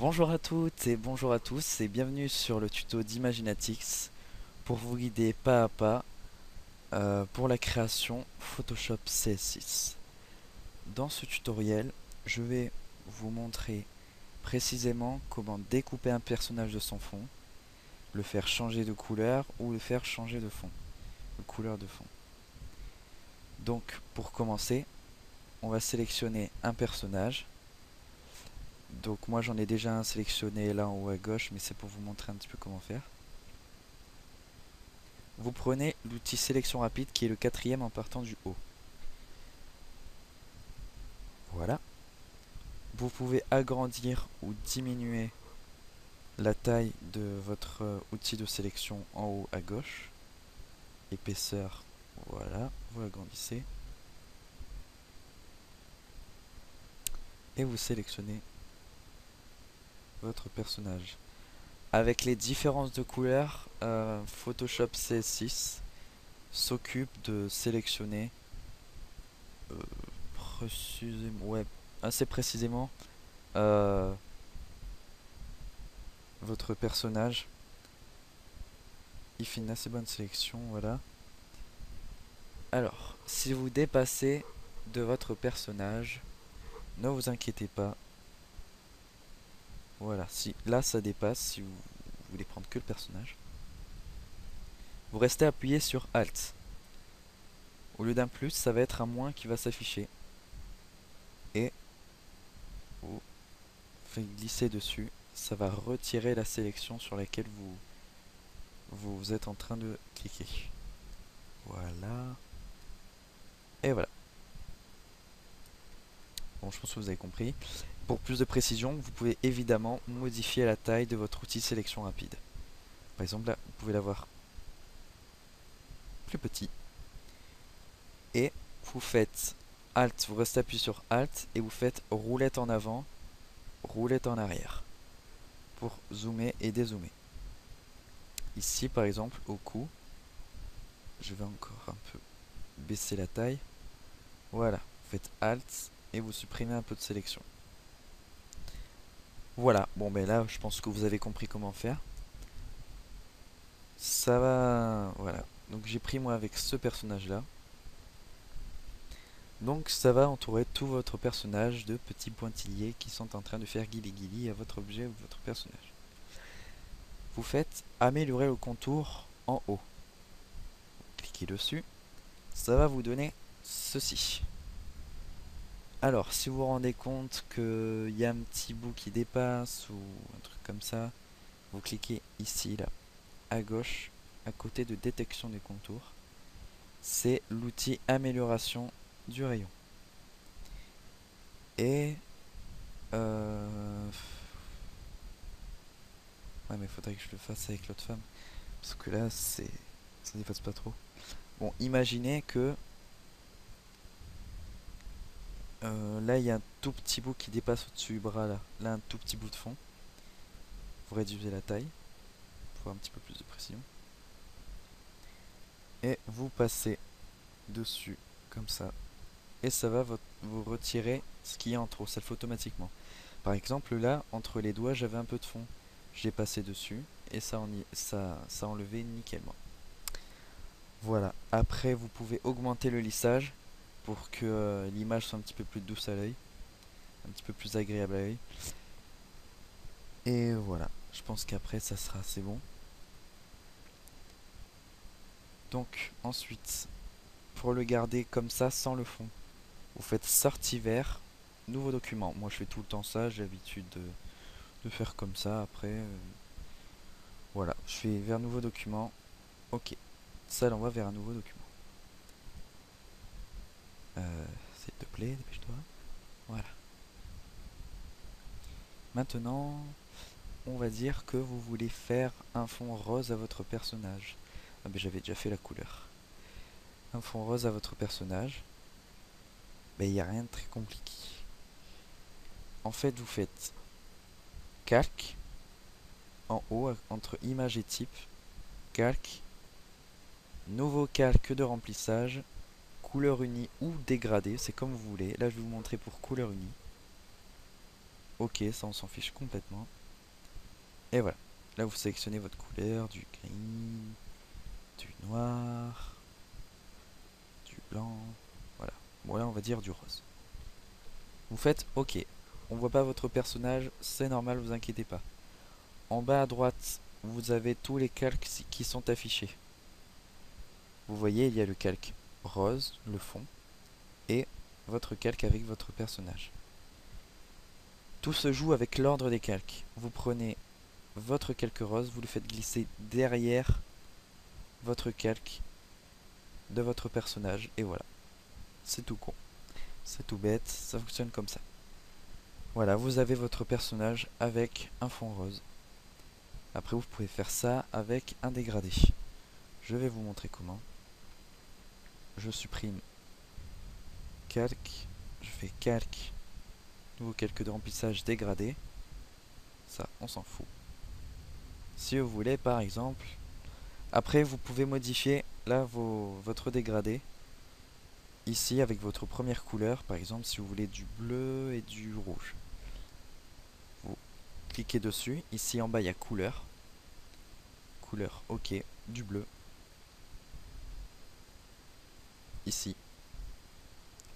Bonjour à toutes et bonjour à tous et bienvenue sur le tuto d'Imaginatix pour vous guider pas à pas pour la création Photoshop CS6. Dans ce tutoriel, je vais vous montrer précisément comment découper un personnage de son fond, le faire changer de couleur ou le faire changer de couleur de fond. Donc pour commencer, on va sélectionner un personnage. Donc moi j'en ai déjà un sélectionné là en haut à gauche, mais c'est pour vous montrer un petit peu comment faire. Vous prenez l'outil sélection rapide qui est le quatrième en partant du haut. Voilà. Vous pouvez agrandir ou diminuer la taille de votre outil de sélection en haut à gauche. Épaisseur, voilà, vous agrandissez. Et vous sélectionnez votre personnage. Avec les différences de couleurs, Photoshop CS6 s'occupe de sélectionner euh, assez précisément euh, votre personnage. Il fait une assez bonne sélection, voilà. Alors, si vous dépassez de votre personnage, ne vous inquiétez pas. Voilà, si là ça dépasse, si vous voulez prendre que le personnage, vous restez appuyé sur Alt. Au lieu d'un plus, ça va être un moins qui va s'afficher. Et vous faites glisser dessus. Ça va retirer la sélection sur laquelle vous êtes en train de cliquer. Voilà. Et voilà. Bon, je pense que vous avez compris. Pour plus de précision, vous pouvez évidemment modifier la taille de votre outil sélection rapide. Par exemple, là, vous pouvez l'avoir plus petit. Et vous faites Alt, vous restez appuyé sur Alt et vous faites roulette en avant, roulette en arrière pour zoomer et dézoomer. Ici, par exemple, au cou, je vais encore un peu baisser la taille. Voilà, vous faites Alt et vous supprimez un peu de sélection. Voilà, bon ben là, je pense que vous avez compris comment faire. Ça va, voilà. Donc j'ai pris moi avec ce personnage-là. Donc ça va entourer tout votre personnage de petits pointillés qui sont en train de faire guili guili à votre objet ou votre personnage. Vous faites améliorer le contour en haut. Cliquez dessus, ça va vous donner ceci. Alors si vous vous rendez compte qu'il y a un petit bout qui dépasse ou un truc comme ça, vous cliquez ici là à gauche à côté de détection des contours. C'est l'outil amélioration du rayon. Et ouais, mais faudrait que je le fasse avec l'autre femme. Parce que là, ça dépasse pas trop. Bon, imaginez que là, il y a un tout petit bout qui dépasse au-dessus du bras, là. Là, un tout petit bout de fond. Vous réduisez la taille pour avoir un petit peu plus de précision. Et vous passez dessus, comme ça. Et ça va vous retirer ce qui est en trop. Ça le fait automatiquement. Par exemple, là, entre les doigts, j'avais un peu de fond. J'ai passé dessus et ça a enlevé nickelement. Voilà. Après, vous pouvez augmenter le lissage pour que l'image soit un petit peu plus douce à l'œil, un petit peu plus agréable à l'œil. Et voilà. Je pense qu'après, ça sera assez bon. Donc, ensuite, pour le garder comme ça, sans le fond, vous faites sortie vers, nouveau document. Moi, je fais tout le temps ça. J'ai l'habitude de faire comme ça. Après, voilà. Je fais vers nouveau document. Ok. Ça l'envoie vers un nouveau document. S'il te plaît, dépêche-toi. Voilà. Maintenant, on va dire que vous voulez faire un fond rose à votre personnage. Ah ben j'avais déjà fait la couleur. Un fond rose à votre personnage. Ben il n'y a rien de très compliqué. En fait, vous faites calque en haut entre image et type. Calque. Nouveau calque de remplissage. Couleur unie ou dégradée, c'est comme vous voulez. Là, je vais vous montrer pour couleur unie. OK, ça on s'en fiche complètement. Et voilà. Là vous sélectionnez votre couleur, du gris, du noir, du blanc, voilà. Bon là on va dire du rose. Vous faites OK. On voit pas votre personnage, c'est normal, vous inquiétez pas. En bas à droite, vous avez tous les calques qui sont affichés. Vous voyez, il y a le calque rose, le fond, et votre calque avec votre personnage. Tout se joue avec l'ordre des calques. Vous prenez votre calque rose, vous le faites glisser derrière votre calque de votre personnage, et voilà. C'est tout con. C'est tout bête, ça fonctionne comme ça. Voilà, vous avez votre personnage avec un fond rose. Après, vous pouvez faire ça avec un dégradé. Je vais vous montrer comment. Je supprime calque, je fais calque, nouveau calque de remplissage dégradé. Ça, on s'en fout. Si vous voulez, par exemple, après, vous pouvez modifier là votre dégradé. Ici, avec votre première couleur, par exemple, si vous voulez du bleu et du rouge. Vous cliquez dessus. Ici, en bas, il y a couleur. Couleur, ok. Du bleu. Ici.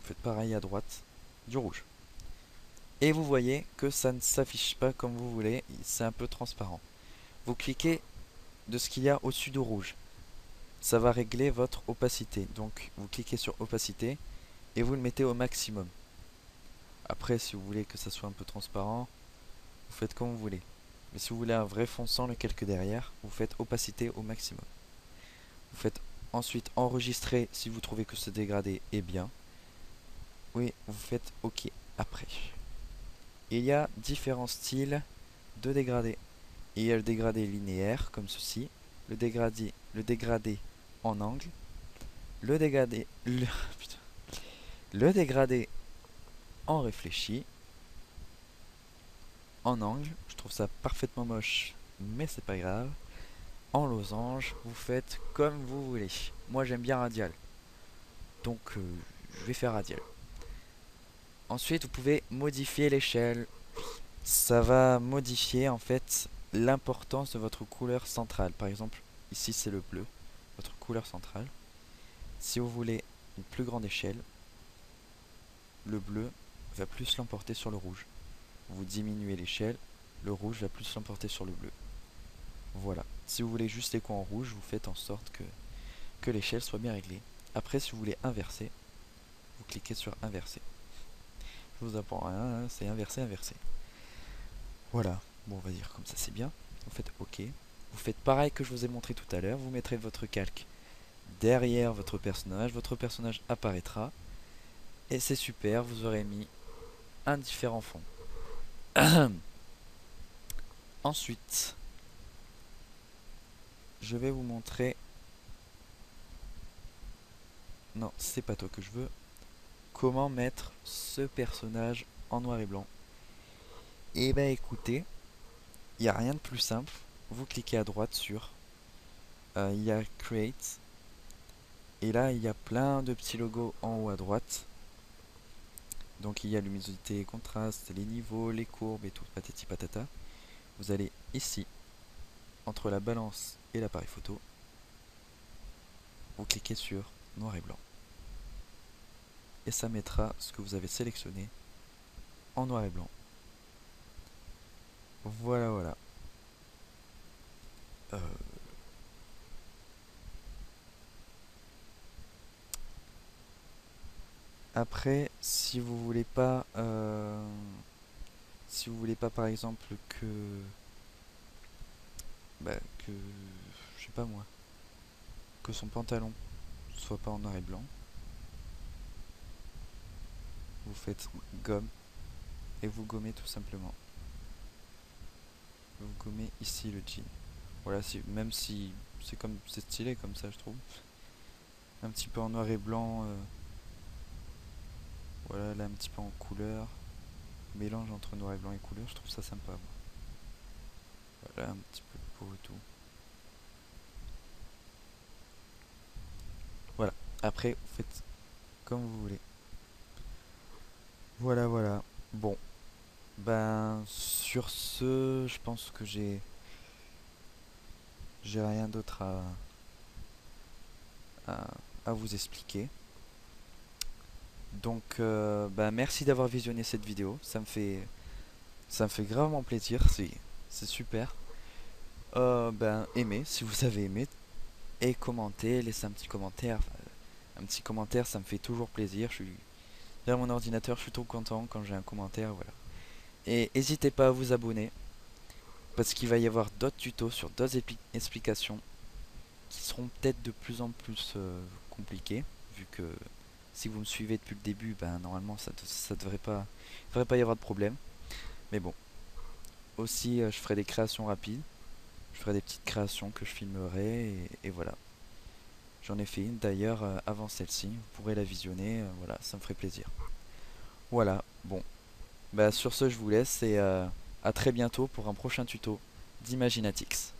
Vous faites pareil à droite. Du rouge. Et vous voyez que ça ne s'affiche pas comme vous voulez. C'est un peu transparent. Vous cliquez de ce qu'il y a au-dessus de rouge. Ça va régler votre opacité. Donc, vous cliquez sur opacité et vous le mettez au maximum. Après, si vous voulez que ça soit un peu transparent, vous faites comme vous voulez. Mais si vous voulez un vrai fond sans le calque derrière, vous faites opacité au maximum. Vous faites ensuite enregistrer si vous trouvez que ce dégradé est bien. Oui, vous faites OK après. Il y a différents styles de dégradé. Il y a le dégradé linéaire comme ceci, le dégradé en angle, le dégradé le dégradé en réfléchi, en angle, je trouve ça parfaitement moche, mais c'est pas grave. En losange, vous faites comme vous voulez. Moi j'aime bien radial, donc je vais faire radial. Ensuite, vous pouvez modifier l'échelle. Ça va modifier en fait l'importance de votre couleur centrale. Par exemple, ici c'est le bleu, votre couleur centrale. Si vous voulez une plus grande échelle, le bleu va plus l'emporter sur le rouge. Vous diminuez l'échelle, le rouge va plus l'emporter sur le bleu. Voilà. Si vous voulez juste les coins en rouge, vous faites en sorte que l'échelle soit bien réglée. Après, si vous voulez inverser, vous cliquez sur inverser. Je vous apprends rien, hein, c'est inverser, inverser. Voilà. Bon, on va dire comme ça, c'est bien. Vous faites OK. Vous faites pareil que je vous ai montré tout à l'heure. Vous mettrez votre calque derrière votre personnage apparaîtra. Et c'est super, vous aurez mis un différent fond. Ensuite, je vais vous montrer... Non, c'est pas toi que je veux. Comment mettre ce personnage en noir et blanc. Et bah écoutez, il n'y a rien de plus simple. Vous cliquez à droite sur... il y a Create. Et là, il y a plein de petits logos en haut à droite. Donc il y a luminosité, contraste, les niveaux, les courbes et tout, patati patata. Vous allez ici, entre la balance et l'appareil photo. Vous cliquez sur noir et blanc. Et ça mettra ce que vous avez sélectionné en noir et blanc. Voilà, voilà. Euh, Après, si vous voulez pas par exemple que, je sais pas moi, que son pantalon soit pas en noir et blanc, vous faites gomme et vous gommez tout simplement. Vous gommez ici le jean. Voilà, même si c'est stylé comme ça, je trouve. Un petit peu en noir et blanc. Voilà, là un petit peu en couleur. Mélange entre noir et blanc et couleur, je trouve ça sympa. Moi. Voilà, un petit peu de peau et tout. Voilà. Après, vous faites comme vous voulez. Voilà, voilà. Bon. Ben, sur ce, je pense que j'ai rien d'autre à, à vous expliquer. Donc, ben, merci d'avoir visionné cette vidéo. Ça me fait gravement plaisir. C'est super. Ben, aimez si vous avez aimé et commentez, laissez un petit commentaire. Un petit commentaire, ça me fait toujours plaisir. Je suis derrière mon ordinateur, je suis tout content quand j'ai un commentaire, voilà. Et n'hésitez pas à vous abonner parce qu'il va y avoir d'autres tutos sur d'autres explications qui seront peut-être de plus en plus compliqués, vu que si vous me suivez depuis le début, ben normalement ça devrait pas y avoir de problème. Mais bon, aussi je ferai des créations rapides, je ferai des petites créations que je filmerai et voilà. J'en ai fait une d'ailleurs avant celle-ci, vous pourrez la visionner, voilà, ça me ferait plaisir. Voilà, bon, bah sur ce je vous laisse et à très bientôt pour un prochain tuto d'Imaginatix.